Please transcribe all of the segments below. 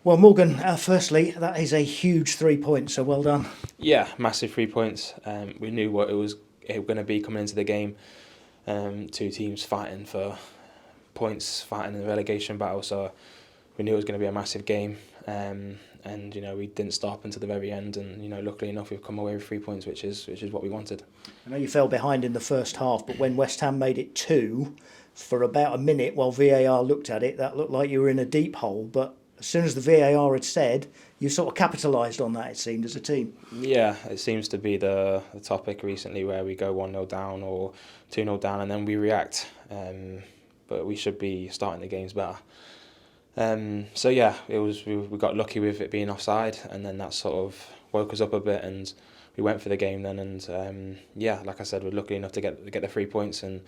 Well, Morgan, firstly, that is a huge 3 points, so well done. Yeah, massive 3 points. We knew what it was going to be coming into the game. Two teams fighting for points, fighting in the relegation battle. So we knew it was going to be a massive game. And we didn't stop until the very end. And luckily enough, we've come away with 3 points, which is what we wanted. I know you fell behind in the first half, but when West Ham made it two, for about a minute while VAR looked at it, that looked like you were in a deep hole. But as soon as the VAR had said, you sort of capitalised on that, it seemed, as a team. Yeah, it seems to be the topic recently where we go 1-0 down or 2-0 down and then we react. But we should be starting the games better. So yeah, we got lucky with it being offside, and then that sort of woke us up a bit, and we went for the game then. And yeah, like I said, we're lucky enough to get the 3 points, and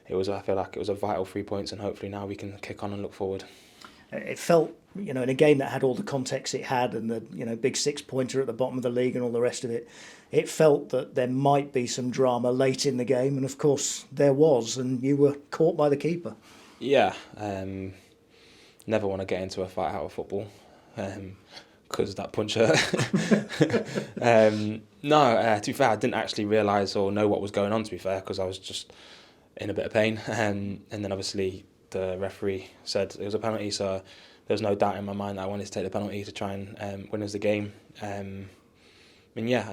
I feel like it was a vital 3 points, and hopefully now we can kick on and look forward. It felt, in a game that had all the context it had and the, big 6 pointer at the bottom of the league and all the rest of it, it felt that there might be some drama late in the game, and of course there was, and you were caught by the keeper. Yeah, never want to get into a fight out of football, because that punch hurt. To be fair, I didn't actually realise or know what was going on, to be fair, because I was just in a bit of pain. And then obviously the referee said it was a penalty, so there was no doubt in my mind that I wanted to take the penalty to try and win us the game. And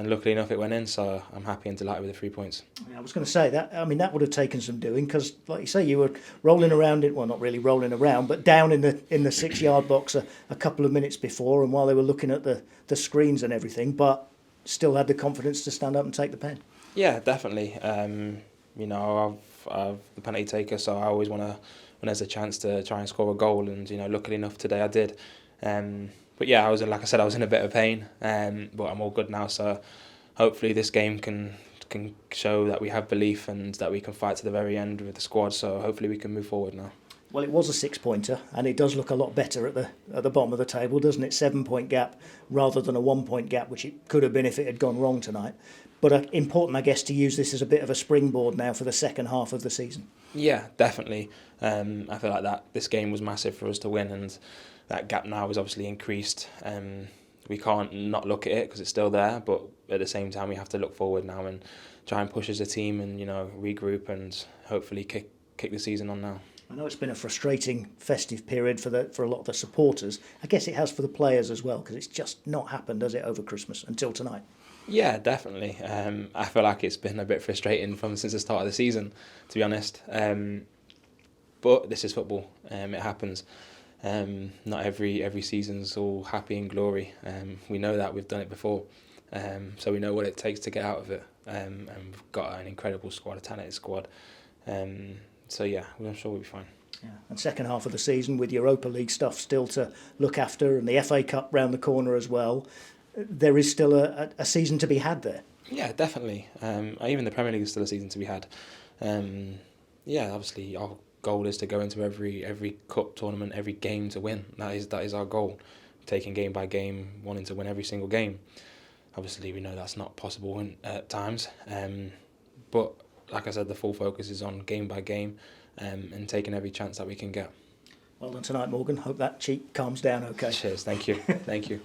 luckily enough it went in, so I'm happy and delighted with the 3 points. I was going to say that. I mean, that would have taken some doing because, like you say, you were rolling around it. Well, not really rolling around, but down in the 6 yard box a couple of minutes before, and while they were looking at the screens and everything, but still had the confidence to stand up and take the pen. Yeah, definitely. I'm the penalty taker, so I always want to, when there's a chance to try and score a goal, and luckily enough today I did. But yeah, I was in a bit of pain, but I'm all good now. So hopefully this game can show that we have belief and that we can fight to the very end with the squad. So hopefully we can move forward now. Well, it was a 6 pointer, and it does look a lot better at the bottom of the table, doesn't it? 7 point gap rather than a 1 point gap, which it could have been if it had gone wrong tonight. But important, I guess, to use this as a bit of a springboard now for the second half of the season. Yeah, definitely. I feel like this game was massive for us to win, and that gap now is obviously increased. We can't not look at it because it's still there, but at the same time we have to look forward now and try and push as a team and regroup and hopefully kick the season on now. I know it's been a frustrating festive period for a lot of the supporters. I guess it has for the players as well, because it's just not happened, has it, over Christmas until tonight? Yeah, definitely. I feel like it's been a bit frustrating since the start of the season, to be honest. But this is football. It happens. Not every season's all happy and glory. We know that, we've done it before. So we know what it takes to get out of it. And we've got an incredible squad, a talented squad. So yeah, I'm sure we'll be fine. Yeah. And second half of the season with Europa League stuff still to look after, and the FA Cup round the corner as well, there is still a season to be had there. Yeah, definitely. Even the Premier League is still a season to be had. Yeah, obviously our goal is to go into every cup tournament, every game to win. That is our goal. Taking game by game, wanting to win every single game. Obviously, we know that's not possible at times. But like I said, the full focus is on game by game, and taking every chance that we can get. Well done tonight, Morgan. Hope that cheek calms down okay. Cheers, thank you. Thank you.